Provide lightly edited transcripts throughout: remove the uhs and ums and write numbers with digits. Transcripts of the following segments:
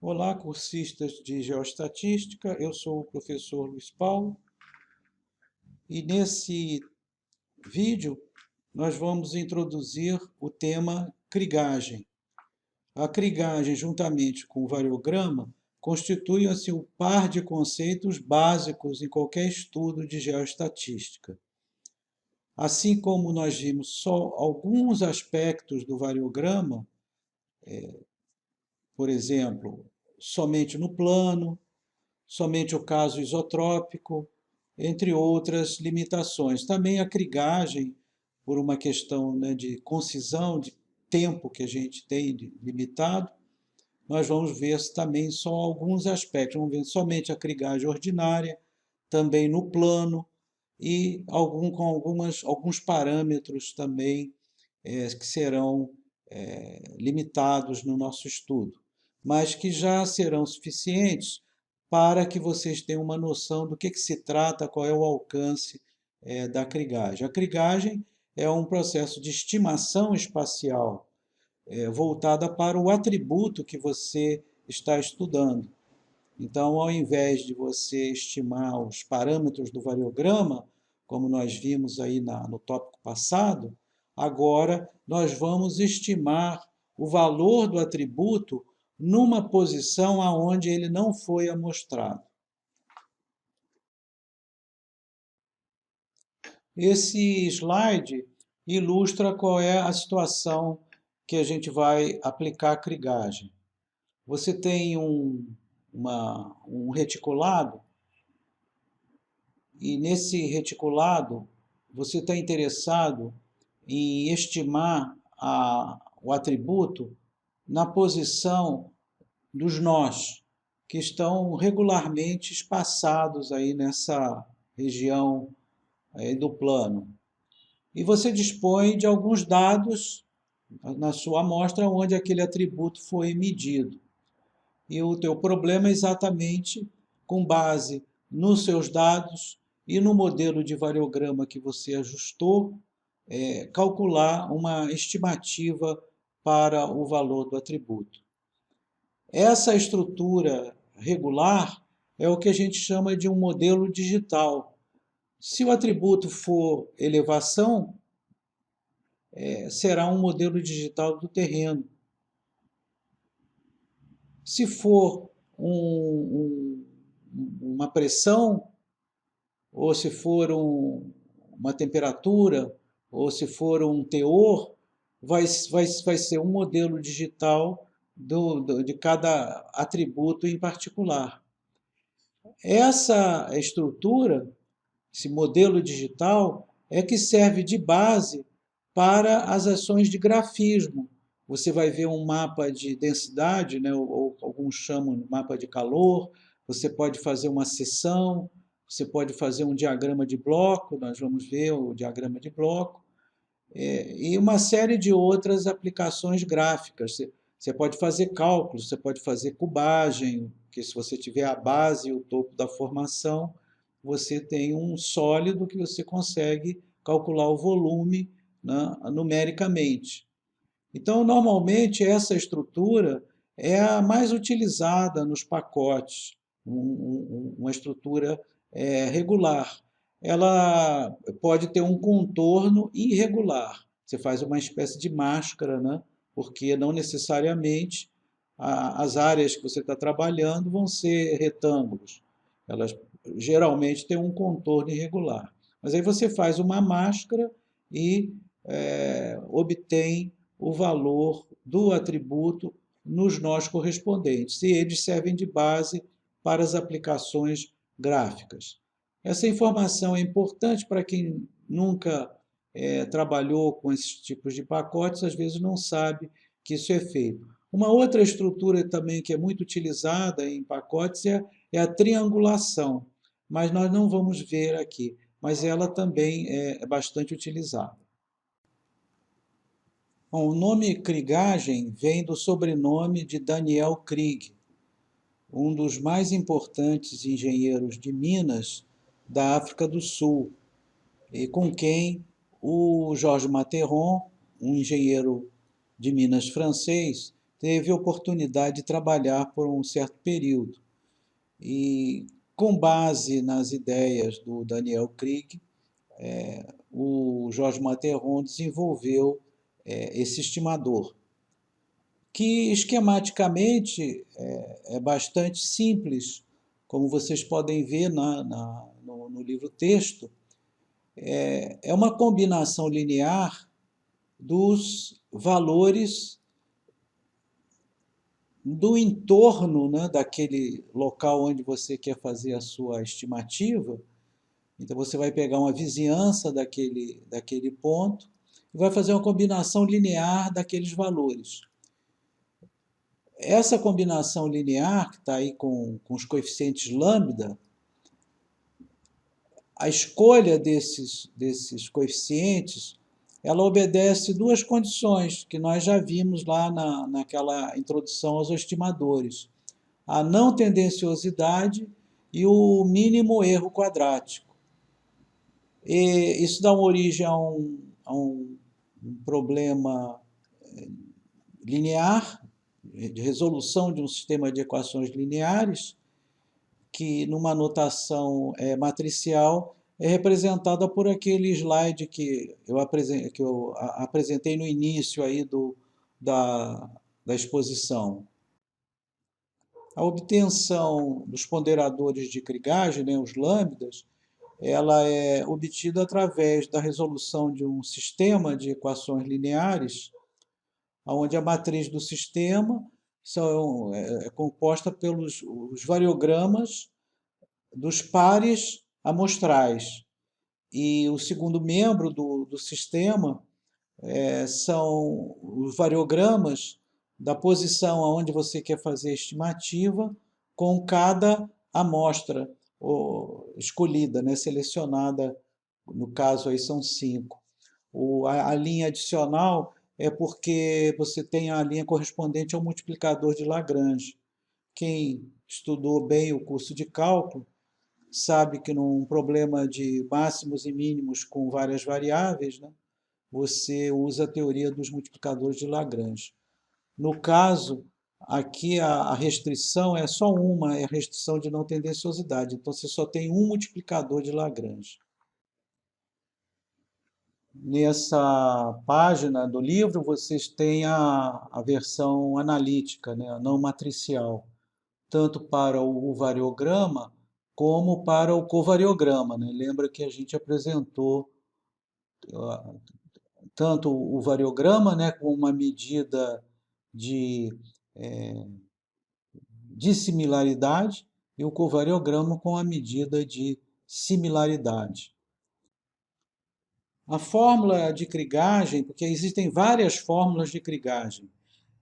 Olá, cursistas de Geoestatística, eu sou o professor Luiz Paulo e nesse vídeo nós vamos introduzir o tema crigagem. A crigagem, juntamente com o variograma, constituem assim, o par de conceitos básicos em qualquer estudo de geoestatística. Assim como nós vimos só alguns aspectos do variograma, por exemplo, somente no plano, somente o caso isotrópico, entre outras limitações. Também a crigagem, por uma questão, né, de concisão, de tempo que a gente tem limitado, nós vamos ver também só alguns aspectos. Vamos ver somente a crigagem ordinária, também no plano, e com alguns parâmetros também que serão limitados no nosso estudo, mas que já serão suficientes para que vocês tenham uma noção do que se trata, qual é o alcance da crigagem. A crigagem é um processo de estimação espacial voltada para o atributo que você está estudando. Então, ao invés de você estimar os parâmetros do variograma, como nós vimos aí no tópico passado, agora nós vamos estimar o valor do atributo numa posição aonde ele não foi amostrado. Esse slide ilustra qual é a situação que a gente vai aplicar a crigagem. Você tem um reticulado, e nesse reticulado você está interessado em estimar o atributo na posição dos nós, que estão regularmente espaçados aí nessa região aí do plano. E você dispõe de alguns dados na sua amostra onde aquele atributo foi medido. E o teu problema é exatamente com base nos seus dados e no modelo de variograma que você ajustou, calcular uma estimativa para o valor do atributo. Essa estrutura regular é o que a gente chama de um modelo digital. Se o atributo for elevação, será um modelo digital do terreno. Se for uma pressão, ou se for uma temperatura, ou se for um teor, vai ser um modelo digital de cada atributo em particular. Essa estrutura, esse modelo digital, é que serve de base para as ações de grafismo. Você vai ver um mapa de densidade, né, ou alguns chamam de mapa de calor, você pode fazer uma seção, você pode fazer um diagrama de bloco, nós vamos ver o diagrama de bloco, e uma série de outras aplicações gráficas. Você pode fazer cálculos, você pode fazer cubagem, que se você tiver a base e o topo da formação, você tem um sólido que você consegue calcular o volume, né, numericamente. Então, normalmente, essa estrutura é a mais utilizada nos pacotes, uma estrutura regular. Ela pode ter um contorno irregular. Você faz uma espécie de máscara, né? Porque não necessariamente as áreas que você está trabalhando vão ser retângulos. Elas geralmente têm um contorno irregular. Mas aí você faz uma máscara e obtém o valor do atributo nos nós correspondentes, e eles servem de base para as aplicações gráficas. Essa informação é importante para quem nunca trabalhou com esses tipos de pacotes, às vezes não sabe que isso é feito. Uma outra estrutura também que é muito utilizada em pacotes é a triangulação, mas nós não vamos ver aqui, mas ela também é bastante utilizada. Bom, o nome crigagem vem do sobrenome de Daniel Krige, um dos mais importantes engenheiros de minas da África do Sul, e com quem o Georges Materon, um engenheiro de minas francês, teve oportunidade de trabalhar por um certo período. E, com base nas ideias do Daniel Krieg, o Jorge Matterhorn desenvolveu esse estimador, que esquematicamente é bastante simples, como vocês podem ver no livro-texto. É uma combinação linear dos valores do entorno, né, daquele local onde você quer fazer a sua estimativa. Então você vai pegar uma vizinhança daquele ponto e vai fazer uma combinação linear daqueles valores. Essa combinação linear, que está aí com os coeficientes lambda, a escolha desses coeficientes, ela obedece duas condições que nós já vimos lá naquela introdução aos estimadores: a não tendenciosidade e o mínimo erro quadrático. E isso dá origem a um problema linear, de resolução de um sistema de equações lineares, que numa notação matricial é representada por aquele slide que eu apresentei no início aí da exposição. A obtenção dos ponderadores de Krigage, né, os lambdas, ela é obtida através da resolução de um sistema de equações lineares, onde a matriz do sistema é composta pelos os variogramas dos pares amostrais. E o segundo membro do sistema são os variogramas da posição aonde você quer fazer a estimativa com cada amostra escolhida, né, selecionada, no caso aí são 5. A linha adicional é porque você tem a linha correspondente ao multiplicador de Lagrange. Quem estudou bem o curso de cálculo sabe que num problema de máximos e mínimos com várias variáveis, né, você usa a teoria dos multiplicadores de Lagrange. No caso, aqui a restrição é só uma, é a restrição de não tendenciosidade. Então, você só tem um multiplicador de Lagrange. Nessa página do livro, vocês têm a versão analítica, né, a não matricial, tanto para o variograma como para o covariograma, né? Lembra que a gente apresentou tanto o variograma, né, com uma medida de dissimilaridade, e o covariograma com a medida de similaridade. A fórmula de Krigage, porque existem várias fórmulas de Krigage.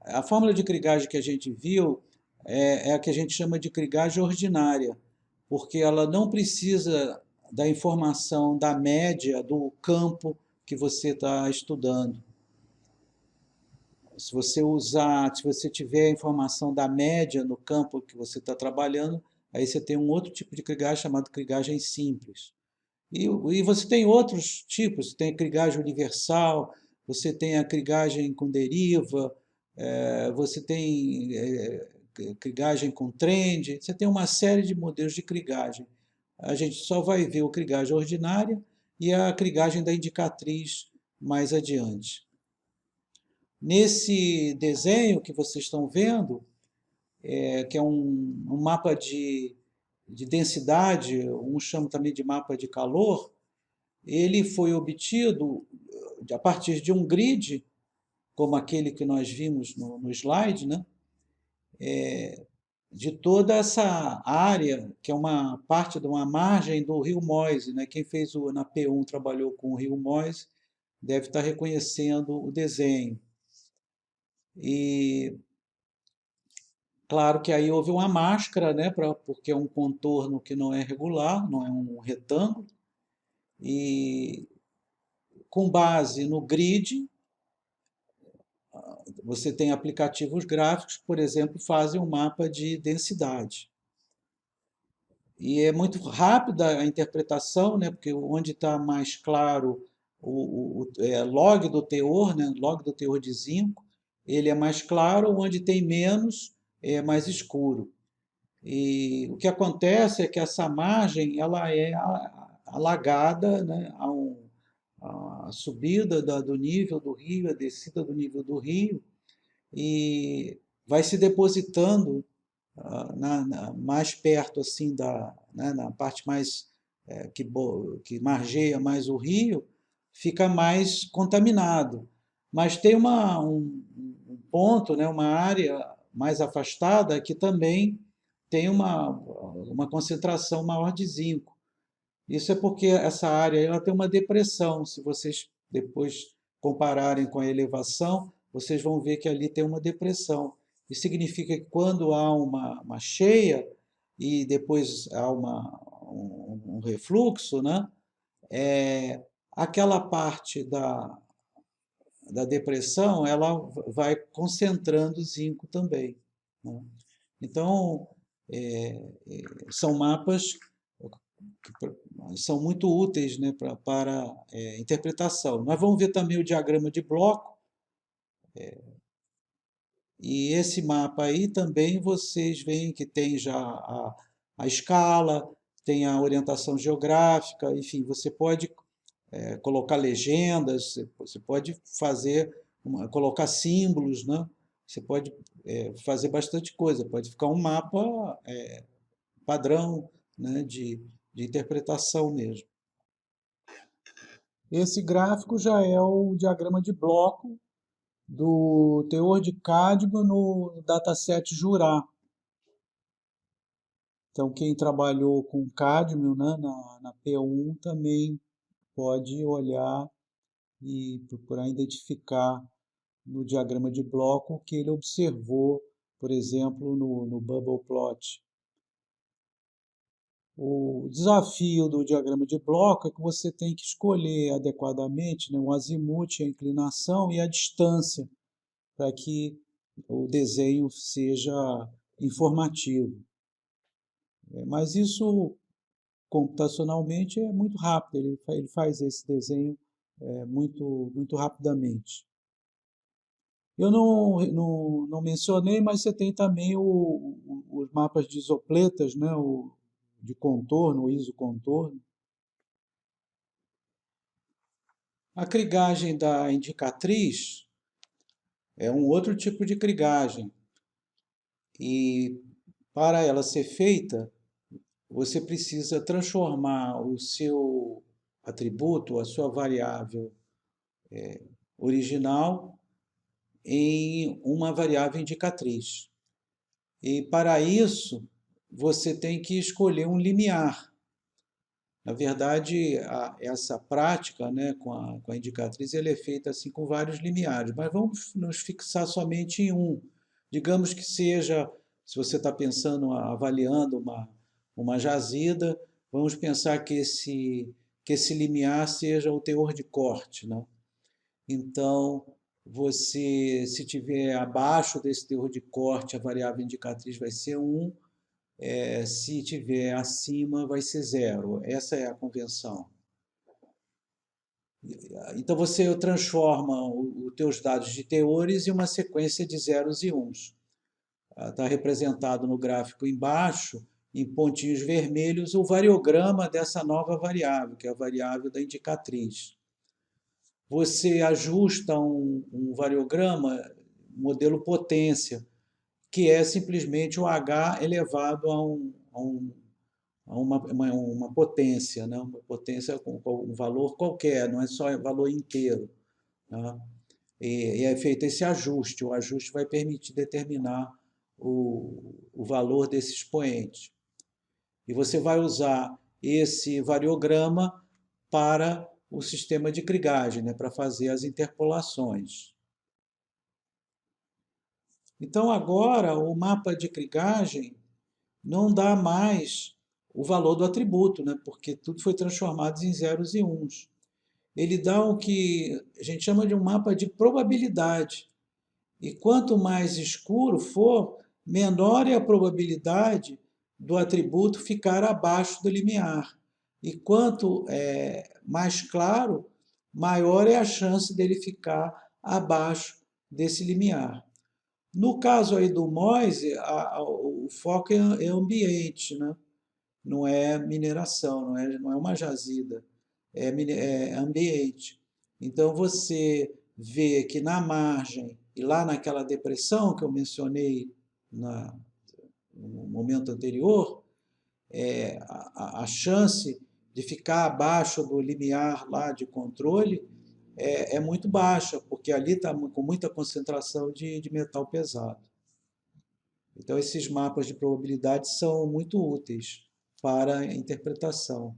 A fórmula de Krigage que a gente viu é a que a gente chama de Krigage ordinária, porque ela não precisa da informação da média do campo que você está estudando. Se você tiver a informação da média no campo que você está trabalhando, aí você tem um outro tipo de Krigage chamado Krigage simples. E você tem outros tipos, você tem a Krigage universal, você tem a Krigage com deriva, você tem Krigage com trend, você tem uma série de modelos de Krigage. A gente só vai ver o Krigage ordinária e a Krigage da indicatriz mais adiante. Nesse desenho que vocês estão vendo, que é um mapa de densidade, uns chamam também de mapa de calor, ele foi obtido a partir de um grid, como aquele que nós vimos no slide, né? De toda essa área, que é uma parte de uma margem do rio Moise, né? Quem fez na P1 trabalhou com o rio Moise deve estar reconhecendo o desenho. E claro que aí houve uma máscara, né, porque é um contorno que não é regular, não é um retângulo, e com base no grid, você tem aplicativos gráficos que, por exemplo, fazem um mapa de densidade. E é muito rápida a interpretação, né, porque onde está mais claro log do teor, né, log do teor de zinco, ele é mais claro, onde tem menos é mais escuro. E o que acontece é que essa margem ela é alagada, né, a subida do nível do rio, a descida do nível do rio, e vai se depositando mais perto assim né, na parte mais que margeia mais o rio, fica mais contaminado. Mas tem um ponto, né, uma área mais afastada que também tem uma concentração maior de zinco. Isso é porque essa área ela tem uma depressão. Se vocês depois compararem com a elevação, vocês vão ver que ali tem uma depressão. Isso significa que quando há uma cheia e depois há um refluxo, né? Aquela parte da depressão ela vai concentrando zinco também, né? Então, são mapas que são muito úteis, né, para interpretação. Nós vamos ver também o diagrama de bloco, e esse mapa aí também vocês veem que tem já a escala, tem a orientação geográfica, enfim, você pode colocar legendas, você pode colocar símbolos, né? Você pode fazer bastante coisa, pode ficar um mapa padrão, né, de interpretação mesmo. Esse gráfico já é o diagrama de bloco do teor de cádmio no dataset Jurá. Então, quem trabalhou com cádmio, né, na P1 também pode olhar e procurar identificar no diagrama de bloco o que ele observou, por exemplo, no bubble plot. O desafio do diagrama de bloco é que você tem que escolher adequadamente, né, o azimuth, a inclinação e a distância para que o desenho seja informativo. Mas isso computacionalmente é muito rápido, ele faz esse desenho muito rapidamente. Eu não mencionei, mas você tem também os mapas de isopletas, né? De contorno, o isocontorno. A krigagem da indicatriz é um outro tipo de krigagem. E para ela ser feita, você precisa transformar o seu atributo, a sua variável original, em uma variável indicatriz. E para isso, você tem que escolher um limiar. Na verdade, essa prática, né, com a indicatriz ela é feita assim com vários limiares, mas vamos nos fixar somente em um. Digamos que seja, se você está pensando, avaliando uma jazida, vamos pensar que esse limiar seja o teor de corte, né? Então, você, se tiver abaixo desse teor de corte, a variável indicatriz vai ser 1, se tiver acima, vai ser 0. Essa é a convenção. Então, você transforma os teus dados de teores em uma sequência de zeros e uns. Está representado no gráfico embaixo, em pontinhos vermelhos, o variograma dessa nova variável, que é a variável da indicatriz. Você ajusta um variograma, modelo potência, que é simplesmente o H elevado a uma potência, né? Uma potência com um valor qualquer, não é só valor inteiro, né? E é feito esse ajuste. O ajuste vai permitir determinar o valor desse expoente. E você vai usar esse variograma para o sistema de krigagem, né? Para fazer as interpolações. Então, agora, o mapa de krigagem não dá mais o valor do atributo, né? Porque tudo foi transformado em zeros e uns. Ele dá o que a gente chama de um mapa de probabilidade. E quanto mais escuro for, menor é a probabilidade do atributo ficar abaixo do limiar. E quanto mais claro, maior é a chance dele ficar abaixo desse limiar. No caso aí do MOISE, o foco é ambiente, né? Não é mineração, não é uma jazida, é ambiente. Então você vê que na margem e lá naquela depressão que eu mencionei no momento anterior, a chance de ficar abaixo do limiar lá de controle é muito baixa, porque ali está com muita concentração de metal pesado. Então, esses mapas de probabilidade são muito úteis para a interpretação.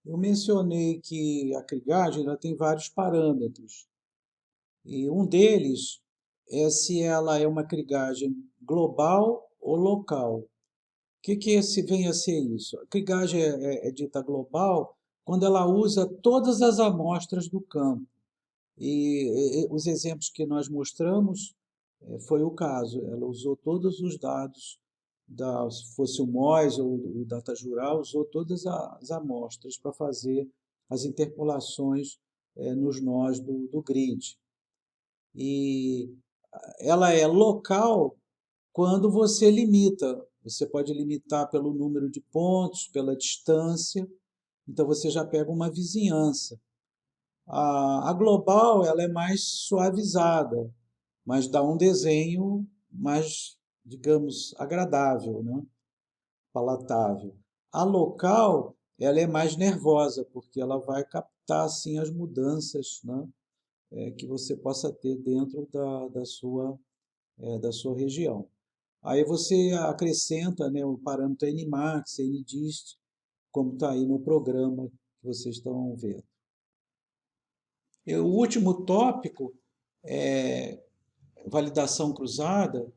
Eu mencionei que a krigagem ela tem vários parâmetros, e um deles é se ela é uma krigagem global ou local. O que vem a ser isso? A krigagem é dita global quando ela usa todas as amostras do campo. E os exemplos que nós mostramos foi o caso. Ela usou todos os dados, se fosse o MOIS ou o DataJural, usou todas as amostras para fazer as interpolações nos nós do grid. E ela é local quando você limita. Você pode limitar pelo número de pontos, pela distância. Então você já pega uma vizinhança. A global ela é mais suavizada, mas dá um desenho mais, digamos, agradável, né? Palatável. A local ela é mais nervosa, porque ela vai captar assim as mudanças, né? Que você possa ter dentro da sua região. Aí você acrescenta, né, o parâmetro Nmax, Ndist, como está aí no programa que vocês estão vendo. E o último tópico é validação cruzada.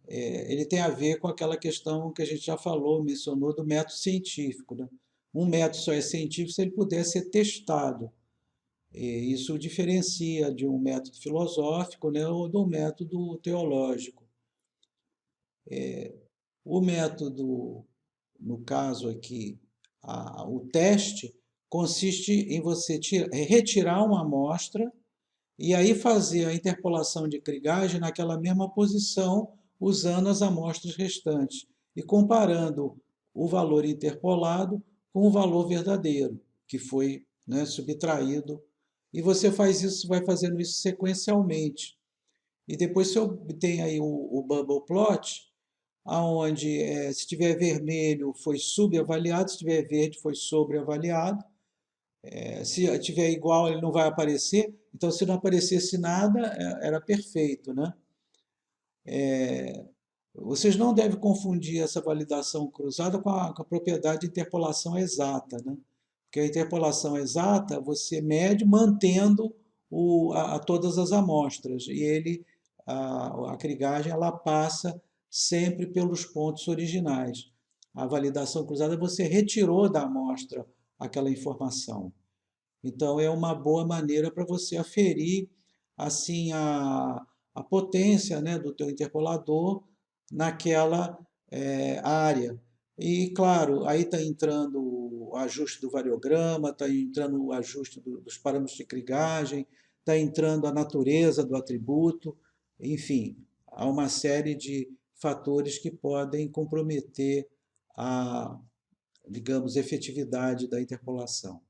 Ele tem a ver com aquela questão que a gente já falou, mencionou, do método científico, né? Um método só é científico se ele puder ser testado. E isso diferencia de um método filosófico, né, ou de um método teológico. O método, no caso aqui, o teste, consiste em você retirar uma amostra e aí fazer a interpolação de krigagem naquela mesma posição, usando as amostras restantes e comparando o valor interpolado com o valor verdadeiro, que foi, né, subtraído. E você faz isso, vai fazendo isso sequencialmente. E depois você obtém aí o bubble plot, aonde se tiver vermelho foi subavaliado, se tiver verde foi sobreavaliado. Se tiver igual ele não vai aparecer, então se não aparecesse nada era perfeito, né? Vocês não devem confundir essa validação cruzada com a propriedade de interpolação exata, né? Porque a interpolação exata você mede mantendo todas as amostras e a krigagem ela passa sempre pelos pontos originais. A validação cruzada você retirou da amostra aquela informação. Então é uma boa maneira para você aferir assim a potência, né, do teu interpolador naquela área. E claro, aí está entrando o ajuste do variograma, está entrando o ajuste dos parâmetros de krigagem, está entrando a natureza do atributo, enfim, há uma série de fatores que podem comprometer a, digamos, efetividade da interpolação.